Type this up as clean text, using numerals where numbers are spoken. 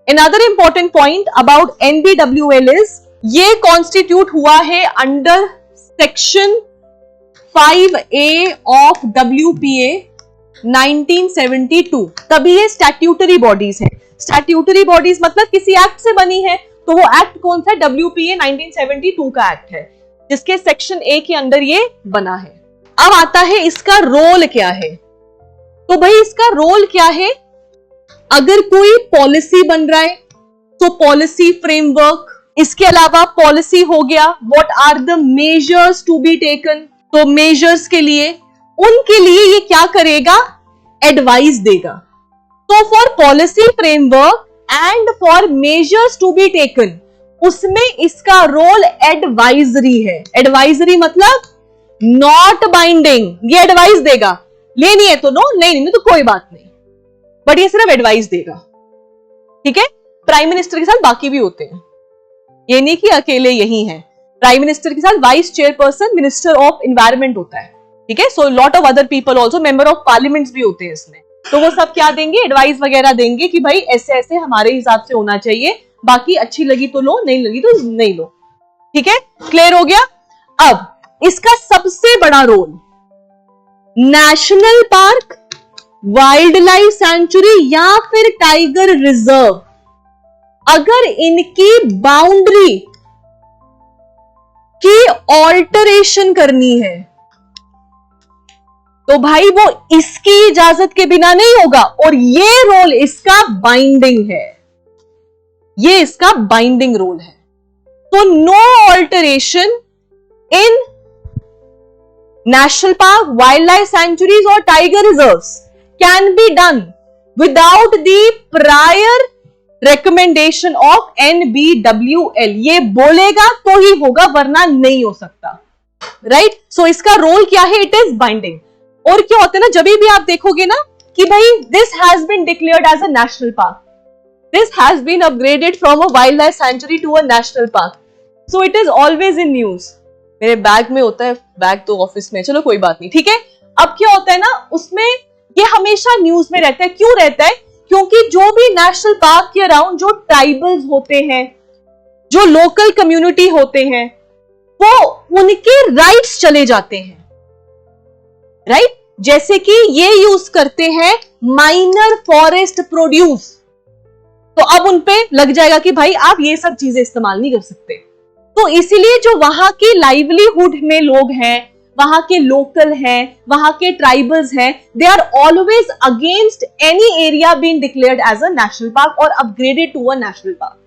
Another important point about NBWL is ये constitute हुआ है under section 5A of WPA 1972, तभी ये स्टैट्यूटरी बॉडीज है। स्टैट्यूटरी बॉडीज मतलब किसी एक्ट से बनी है, तो वो एक्ट कौन सा है? WPA 1972 का एक्ट है, जिसके सेक्शन A के अंदर ये बना है। अब आता है इसका रोल क्या है। तो भाई इसका रोल क्या है? अगर कोई पॉलिसी बन रहा है तो पॉलिसी फ्रेमवर्क, इसके अलावा पॉलिसी हो गया, what are the measures to be taken, तो मेजर्स के लिए, उनके लिए ये क्या करेगा? एडवाइस देगा। तो for policy framework and for measures to be taken, उसमें इसका रोल एडवाइजरी है। एडवाइजरी मतलब नॉट बाइंडिंग, ये एडवाइस देगा, लेनी है तो नो, नहीं तो कोई बात नहीं, बट ये सिर्फ एडवाइस देगा। ठीक है, प्राइम मिनिस्टर के साथ बाकी भी होते हैं, ये नहीं कि अकेले यही है। प्राइम मिनिस्टर के साथ vice chairperson minister of environment होता है। ठीक है, so lot of other people also, member of parliaments भी होते हैं इसमें। तो वो सब क्या देंगे? एडवाइस वगैरह देंगे कि भाई ऐसे ऐसे हमारे हिसाब से होना चाहिए, बाकी अच्छी लगी तो लो, नहीं लगी तो नहीं लो। ठीक है, क्लियर हो गया। अब इसका सबसे बड़ा role, national park, wildlife sanctuary या फिर टाइगर रिजर्व, अगर इनकी बाउंड्री की ऑल्टरेशन करनी है तो भाई वो इसकी इजाजत के बिना नहीं होगा, और ये रोल इसका बाइंडिंग है, ये इसका बाइंडिंग रोल है। तो no alteration in national park, wildlife sanctuaries और tiger reserves can be done without the prior recommendation of NBWL। ये बोलेगा तो ही होगा, वरना नहीं हो सकता। राइट, सो इसका रोल क्या है? It is binding. और क्या होता है ना, जब भी आप देखोगे ना कि भाई this has been declared as a national park, this has been upgraded from a wildlife sanctuary to a national park, so it is always in news. मेरे बैग में होता है, बैग तो ऑफिस में, चलो कोई बात नहीं। ठीक है, अब क्या होता है ना, उसमें ये हमेशा न्यूज में रहता है। क्यों रहता है? क्योंकि जो भी नेशनल पार्क के अराउंड जो ट्राइबल्स होते हैं, जो लोकल कम्युनिटी होते हैं, वो उनके राइट्स चले जाते हैं। राइट, जैसे कि ये यूज करते हैं माइनर फॉरेस्ट प्रोड्यूस, तो अब उनपे लग जाएगा कि भाई आप ये सब चीजें इस्तेमाल नहीं कर सकते। तो इसीलिए जो वहां के लाइवलीहुड में लोग हैं, वहां के लोकल हैं, वहां के ट्राइबल्स हैं, they are always against any area being declared as a national park और upgraded to a national park.